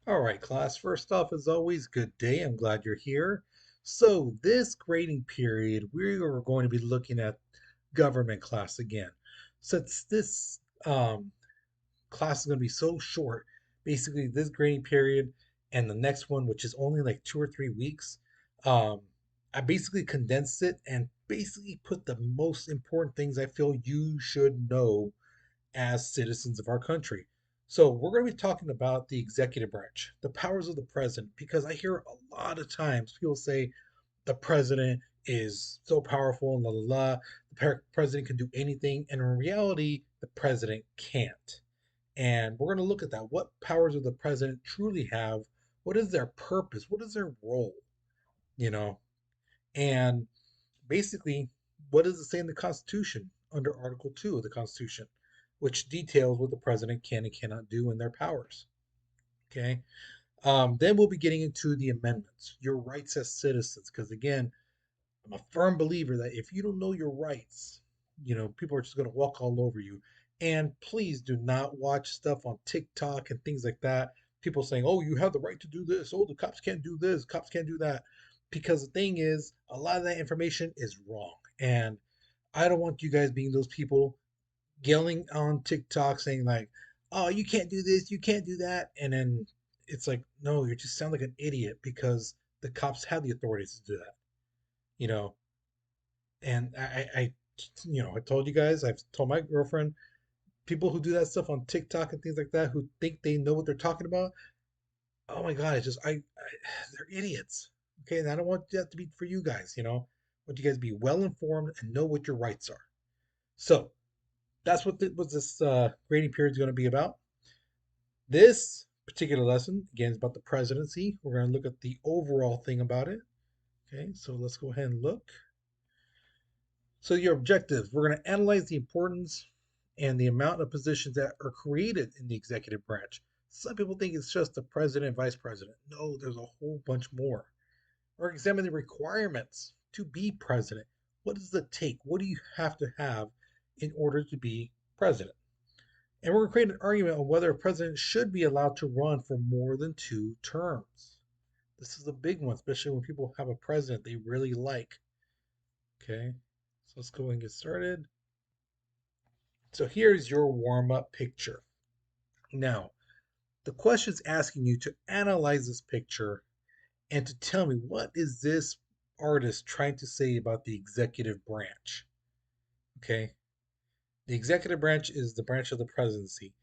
All right, class. First off, as always, good day. I'm glad you're here. So, this grading period, we are going to be looking at government class again. Since this class is going to be so short, basically, this grading period and the next one, which is only like 2 or 3 weeks, um, I basically condensed it and basically put the most important things I feel you should know as citizens of our country. So, we're going to be talking about the executive branch, the powers of the president, because I hear a lot of times people say the president is so powerful and la la la. The president can do anything. And in reality, the president can't. And we're going to look at that. What powers do the president truly have? What is their purpose? What is their role? You know, and basically, what does it say in the Constitution under Article 2 of the Constitution, which details what the president can and cannot do in their powers? Okay. Then we'll be getting into the amendments, your rights as citizens, because again, I'm a firm believer that if you don't know your rights, people are just going to walk all over you. And please do not watch stuff on TikTok and things like that. People saying, oh, you have the right to do this. Oh, the cops can't do this. Cops can't do that. Because the thing is, a lot of that information is wrong. And I don't want you guys being those people yelling on TikTok saying, like, oh, you can't do this. You can't do that. And then it's like, no, you just sound like an idiot because the cops have the authorities to do that. You know, and I told you guys, I've told my girlfriend, people who do that stuff on TikTok and things like that, who think they know what they're talking about. Oh my God, it's just, they're idiots. Okay. And I don't want that to be for you guys, I want you guys to be well informed and know what your rights are. So that's what this grading period is going to be about. This particular lesson, again, is about the presidency. We're going to look at the overall thing about it. Okay. So let's go ahead and look. So your objectives, we're going to analyze the importance and the amount of positions that are created in the executive branch. Some people think it's just the president and vice president. No, there's a whole bunch more. Or examine the requirements to be president. What does it take? What do you have to have in order to be president? And we're going to create an argument on whether a president should be allowed to run for more than 2 terms. This is a big one, especially when people have a president they really like. Okay, so let's go and get started. So here's your warm up picture. Now, the question is asking you to analyze this picture and to tell me what is this artist trying to say about the executive branch? Okay. The executive branch is the branch of the presidency.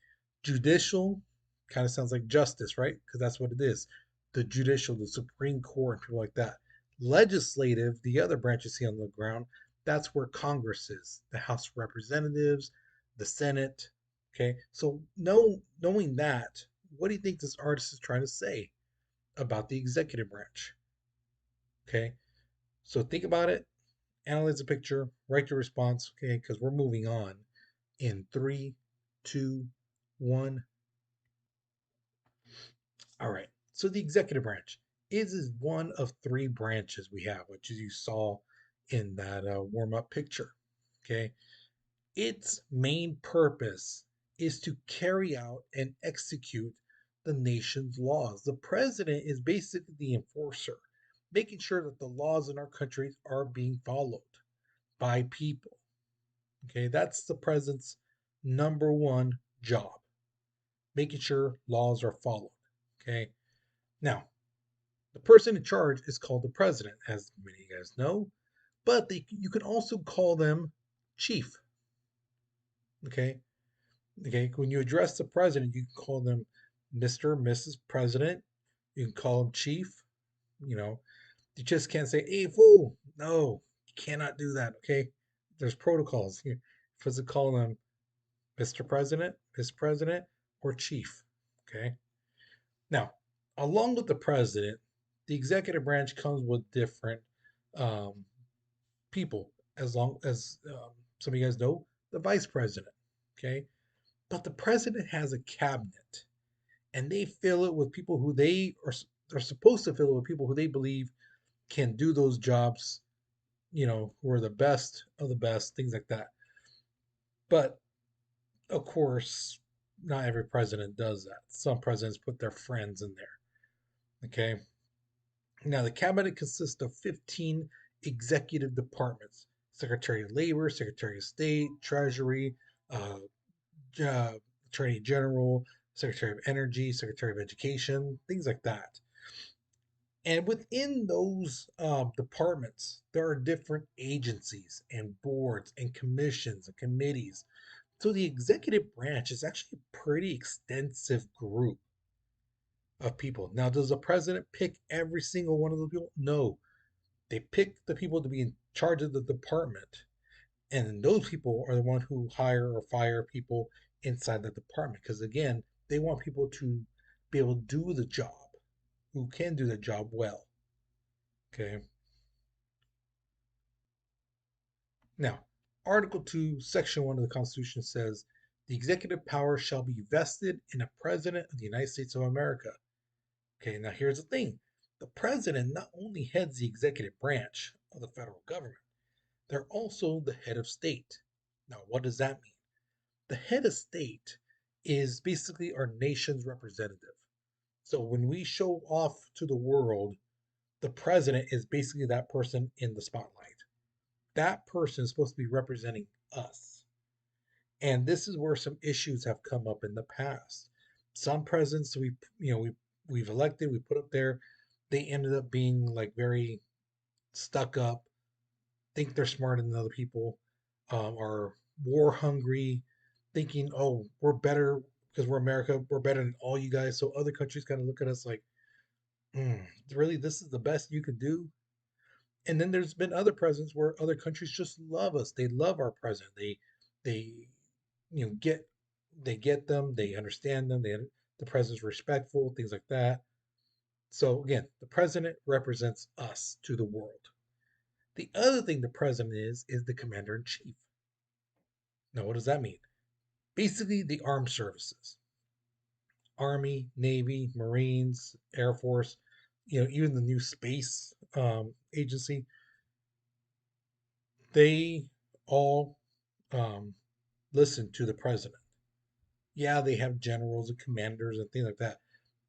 Judicial kind of sounds like justice, right? Because that's what it is. The judicial, the Supreme Court, and people like that. Legislative, the other branch you see on the ground, that's where Congress is, the House of Representatives, the Senate. Okay, so knowing that, what do you think this artist is trying to say about the executive branch? Okay, so think about it, analyze the picture, write your response. Okay, because we're moving on in three, two, one. All right. So the executive branch is one of three branches we have, which as you saw in that warm up picture. Okay. Its main purpose is to carry out and execute the nation's laws. The president is basically the enforcer, making sure that the laws in our countries are being followed by people. Okay. That's the president's number one job, making sure laws are followed. Okay. Now, the person in charge is called the president, as many of you guys know, but you can also call them chief. Okay. Okay. When you address the president, you can call them Mr. Mrs. President. You can call them chief. You know, you just can't say, hey, fool. No, you cannot do that. Okay. There's protocols. You're supposed to call them Mr. President, Miss President, or chief. Okay. Now, along with the president, the executive branch comes with different um, people, as long as some of you guys know, the vice president. Okay. But the president has a cabinet and they fill it with people who are supposed to fill it with people who they believe can do those jobs, who are the best of the best, things like that. But of course, not every president does that. Some presidents put their friends in there. Okay. Now, the cabinet consists of 15 executive departments: Secretary of Labor, Secretary of State, Treasury, uh, uh, Attorney General, Secretary of Energy, Secretary of Education, things like that. And within those departments, there are different agencies and boards and commissions and committees. So the executive branch is actually a pretty extensive group of people. Now, does the president pick every single one of those people? No. They pick the people to be in charge of the department. And those people are the one who hire or fire people inside the department. Because again, they want people to be able to do the job, who can do the job well. Okay. Now, Article 2, Section 1 of the Constitution says the executive power shall be vested in a president of the United States of America. Okay, now here's the thing: the president not only heads the executive branch of the federal government, they're also the head of state. Now, what does that mean? The head of state is basically our nation's representative. So when we show off to the world, the president is basically that person in the spotlight. That person is supposed to be representing us. And this is where some issues have come up in the past. Some presidents we've elected, we put up there, they ended up being like very stuck up, think they're smarter than other people, are war hungry, thinking, oh, we're better because we're America, we're better than all you guys. So other countries kind of look at us like, really, this is the best you can do. And then there's been other presidents where other countries just love us. They love our president. They you know get they get them. They understand them. The president's respectful. Things like that. So again, the president represents us to the world. The other thing the president is the commander in chief. Now, what does that mean? Basically, the armed services: Army, Navy, Marines, Air Force, even the new space agency. They all um, listen to the president. Yeah, they have generals and commanders and things like that.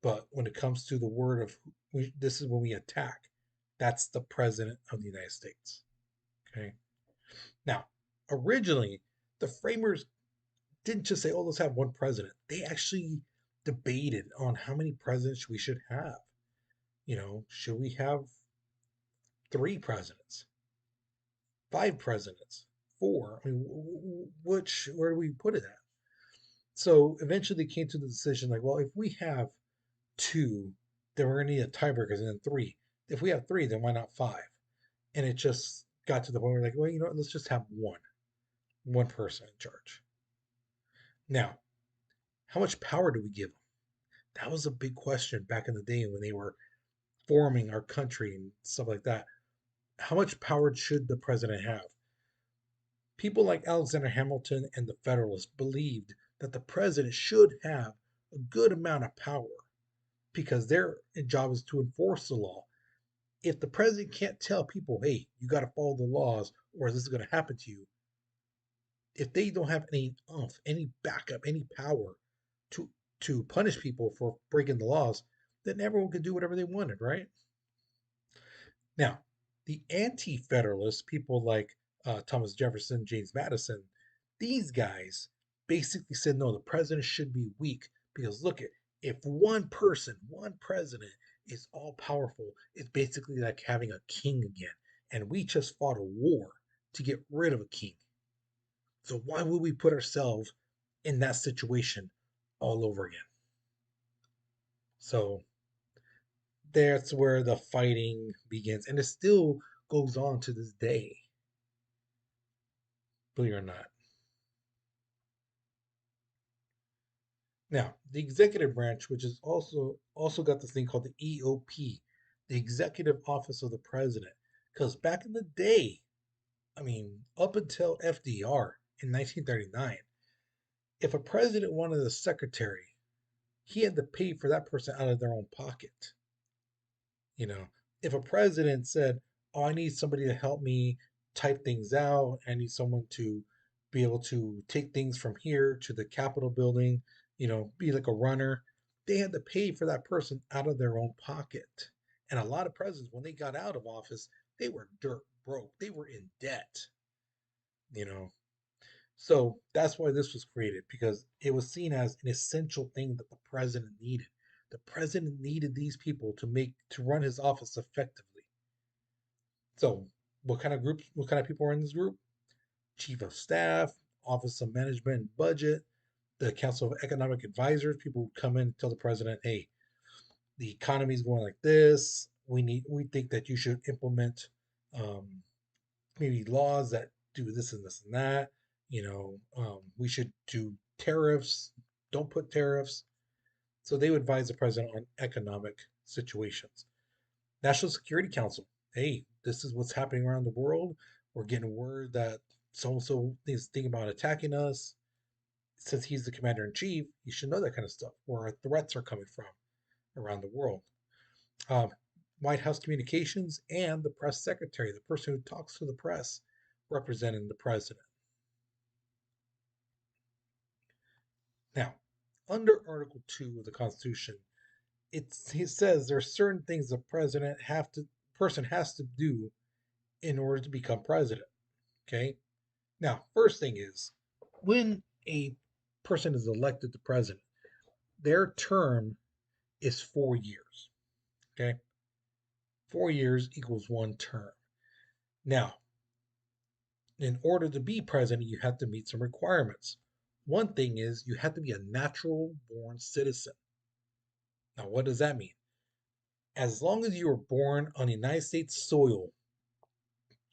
But when it comes to the word of this is when we attack, that's the president of the United States. Okay. Now, originally, the framers didn't just say, oh, let's have one president. They actually debated on how many presidents we should have. Should we have three presidents, five presidents, four? I mean, where do we put it at? So eventually they came to the decision like, well, if we have two, then we're going to need a tiebreaker, and then three. If we have three, then why not five? And it just got to the point where like, well, what? Let's just have one person in charge. Now, how much power do we give them? That was a big question back in the day when they were forming our country and stuff like that. How much power should the president have? People like Alexander Hamilton and the Federalists believed that the president should have a good amount of power because their job is to enforce the law. If the president can't tell people, hey, you got to follow the laws or this is going to happen to you, if they don't have any any backup, any power to punish people for breaking the laws, then everyone could do whatever they wanted, right? Now, the anti Federalists, people like Thomas Jefferson, James Madison, these guys basically said, no, the president should be weak because look at if one person, one president is all powerful, it's basically like having a king again. And we just fought a war to get rid of a king. So why would we put ourselves in that situation all over again? So that's where the fighting begins. And it still goes on to this day, believe it or not. Now, the executive branch, which is also got this thing called the EOP, the Executive Office of the President. Because back in the day, I mean, up until FDR in 1939, if a president wanted a secretary, he had to pay for that person out of their own pocket. You know, if a president said, "Oh, I need somebody to help me type things out. I need someone to be able to take things from here to the Capitol building be like a runner. They had to pay for that person out of their own pocket. And a lot of presidents, when they got out of office, they were dirt broke. They were in debt, you know. So that's why this was created because it was seen as an essential thing that the president needed. The president needed these people to run his office effectively. So, what kind of people are in this group? Chief of Staff, Office of Management and Budget, the Council of Economic Advisors. People would come in and tell the president, "Hey, the economy is going like this. We think that you should implement um, maybe laws that do this and this and that. We should do tariffs. Don't put tariffs." So they would advise the president on economic situations. National Security Council. Hey, this is what's happening around the world. We're getting word that so and so is thinking about attacking us. Since he's the commander in chief, he should know that kind of stuff, where our threats are coming from around the world. Um, White House Communications and the press secretary, the person who talks to the press, representing the president. Now, under Article 2 of the Constitution, it says there are certain things the person has to do in order to become president. Okay. Now, first thing is when a person is elected to president, their term is 4 years. Okay. 4 years equals one term. Now, in order to be president, you have to meet some requirements. One thing is you have to be a natural born citizen. Now, what does that mean? As long as you were born on United States soil,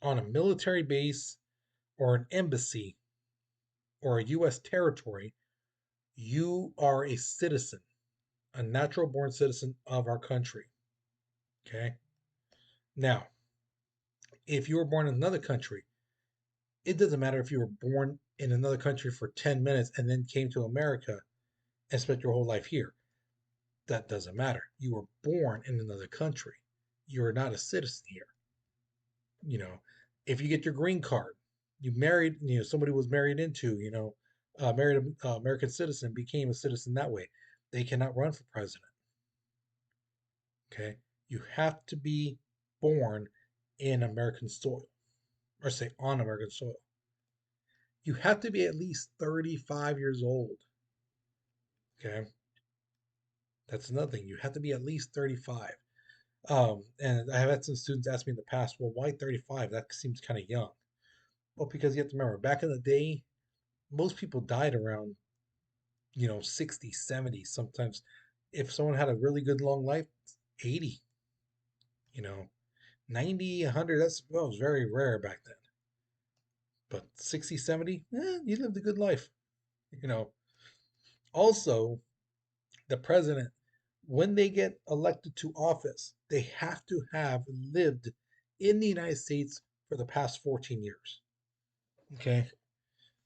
on a military base, or an embassy, or a U.S. territory, you are a citizen, a natural born citizen of our country. Okay. Now, if you were born in another country, it doesn't matter if you were born in another country for 10 minutes and then came to America and spent your whole life here. That doesn't matter. You were born in another country. You're not a citizen here. You know, if you get your green card, you married, somebody was married into, married an American citizen, became a citizen that way. They cannot run for president. Okay. You have to be born in American soil, or say on American soil. You have to be at least 35 years old. Okay. That's another thing. You have to be at least 35. And I have had some students ask me in the past, well, why 35? That seems kind of young. Well, because you have to remember, back in the day, most people died around, 60, 70. Sometimes if someone had a really good long life, 80, you know, 90, 100, that was very rare back then. But 60, 70, you lived a good life, you know. Also, the president, when they get elected to office, they have to have lived in the United States for the past 14 years. Okay.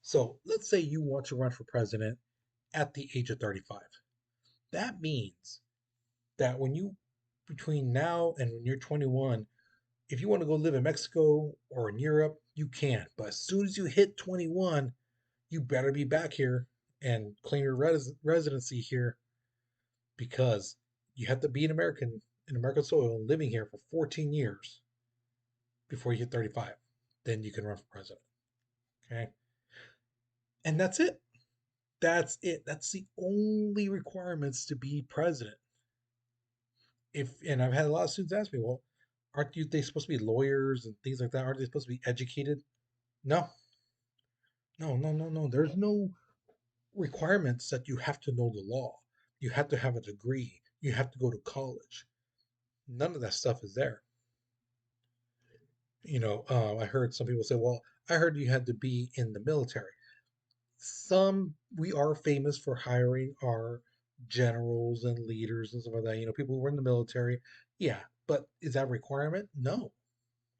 So let's say you want to run for president at the age of 35. That means that between now and when you're 21, if you want to go live in Mexico or in Europe, you can. But as soon as you hit 21, you better be back here and claim your residency here because you have to be an American in American soil living here for 14 years before you hit 35. Then you can run for president. Okay. And that's it. That's it. That's the only requirements to be president. And I've had a lot of students ask me, well, aren't they supposed to be lawyers and things like that? Aren't they supposed to be educated? No, no, no, no, no. There's no requirements that you have to know the law. You have to have a degree. You have to go to college. None of that stuff is there. I heard some people say, well, I heard you had to be in the military. We are famous for hiring our generals and leaders and stuff like that. People who were in the military. Yeah, but is that a requirement? No,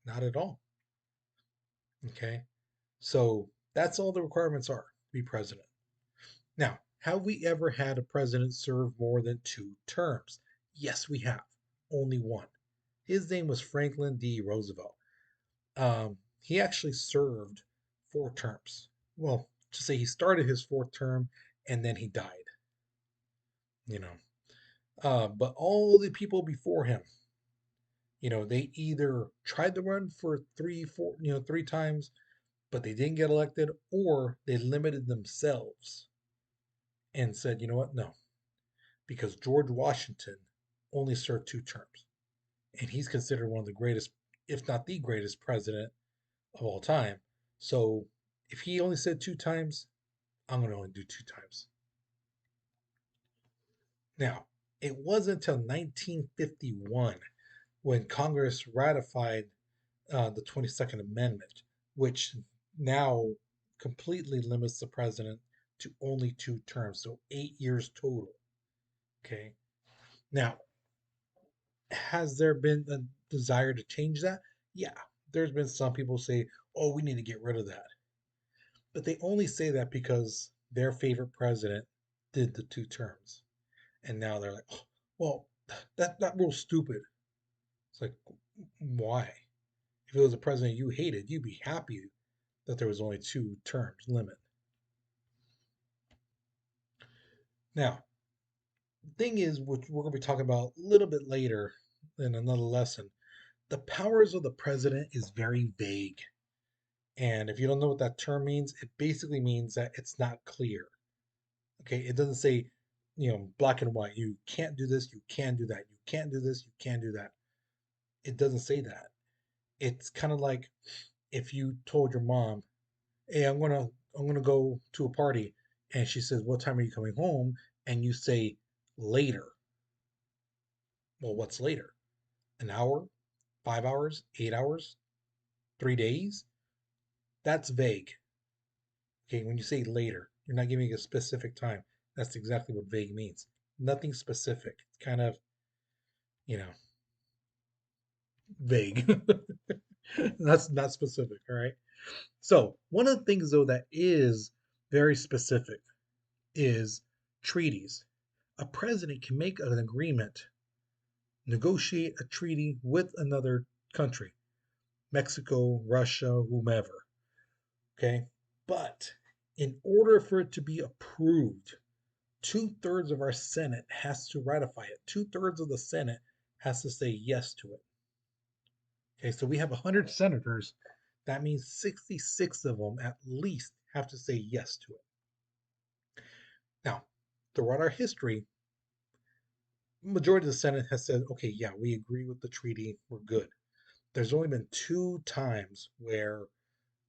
not at all. Okay. So that's all the requirements are to be president. Now, have we ever had a president serve more than 2 terms? Yes, we have. Only one. His name was Franklin D. Roosevelt. He actually served 4 terms. Well, to say he started his fourth term and then he died. you know. But all the people before him, they either tried to run for three, four, three times, but they didn't get elected, or they limited themselves and said, you know what, no, because George Washington only served 2 terms, and he's considered one of the greatest, if not the greatest president of all time. So if he only said 2 times, I'm going to only do 2 times. Now, it wasn't until 1951 when Congress ratified the 22nd Amendment, which now completely limits the president to only 2 terms, so 8 years total. Okay. Now, has there been a desire to change that? Yeah. There's been some people say, oh, we need to get rid of that. But they only say that because their favorite president did the 2 terms. And now they're like, oh, well, that rule's stupid. It's like, why? If it was a president you hated, you'd be happy that there was only 2 terms limit. Now, the thing is, which we're going to be talking about a little bit later in another lesson, the powers of the president is very vague. And if you don't know what that term means, it basically means that it's not clear. Okay, it doesn't say, black and white. You can't do this, you can do that. You can't do this, you can do that. It doesn't say that. It's kind of like if you told your mom, "Hey, I'm gonna go to a party," and she says, "What time are you coming home?" and you say later. Well, what's later? An hour? 5 hours? 8 hours? 3 days? That's vague. Okay, when you say later, you're not giving a specific time. That's exactly what vague means. Nothing specific. It's kind of, you know, vague. That's not specific, all right? So, one of the things, though, that is very specific is treaties. A president can make an agreement, negotiate a treaty with another country, Mexico, Russia, whomever. Okay. But in order for it to be approved, 2/3 of our Senate has to ratify it. 2/3 of the Senate has to say yes to it. Okay. So we have 100 senators. That means 66 of them at least have to say yes to it. Now, throughout our history, majority of the Senate has said, okay, yeah, we agree with the treaty. We're good. There's only been 2 times where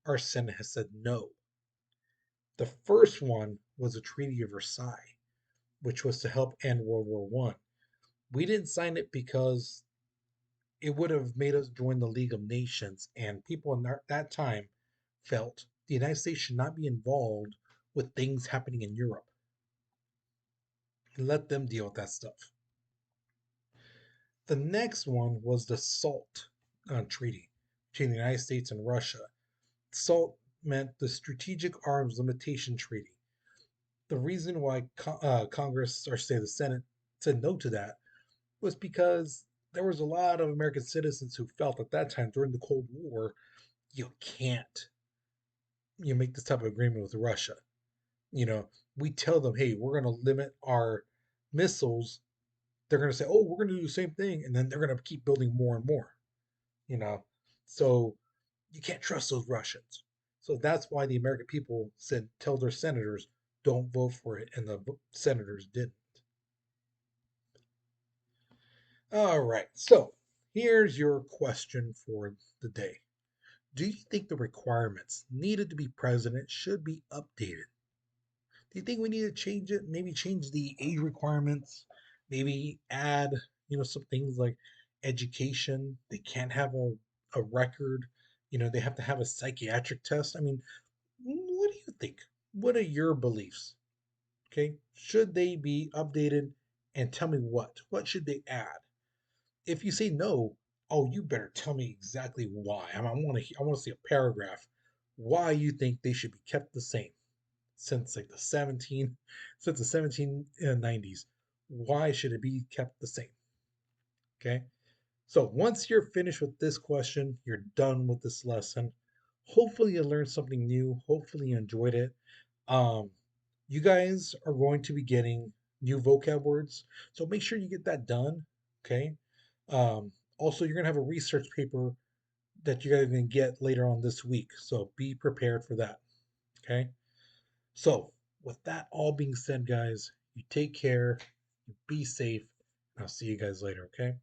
our Senate has said no. The first one was the Treaty of Versailles, which was to help end World War One. We didn't sign it because it would have made us join the League of Nations, and people in that time felt the United States should not be involved with things happening in Europe and let them deal with that stuff. The next one was the SALT Treaty between the United States and Russia. SALT meant the Strategic Arms Limitation Treaty. The reason why Congress, or say the Senate, said no to that was because there was a lot of American citizens who felt at that time during the Cold War, you can't make this type of agreement with Russia. You know, we tell them, hey, we're going to limit our missiles. They're going to say, oh, we're going to do the same thing, and then they're going to keep building more and more. You know, so you can't trust those Russians. So that's why the American people said, tell their senators, don't vote for it, and the senators didn't. All right, so here's your question for the day. Do you think the requirements needed to be president should be updated? Do you think we need to change it? Maybe change the age requirements, maybe add, some things like education. They can't have a record, they have to have a psychiatric test. I mean, what do you think? What are your beliefs? Okay. Should they be updated? And tell me what? What should they add? If you say no, oh, you better tell me exactly why. I want to see a paragraph why you think they should be kept the same since like the 1790s. Why should it be kept the same? Okay. So once you're finished with this question, you're done with this lesson. Hopefully you learned something new. Hopefully you enjoyed it. Um, you guys are going to be getting new vocab words. So make sure you get that done. Okay. Also, you're gonna have a research paper that you're gonna get later on this week. So be prepared for that. Okay. So with that all being said, guys, you take care, you be safe, and I'll see you guys later. Okay.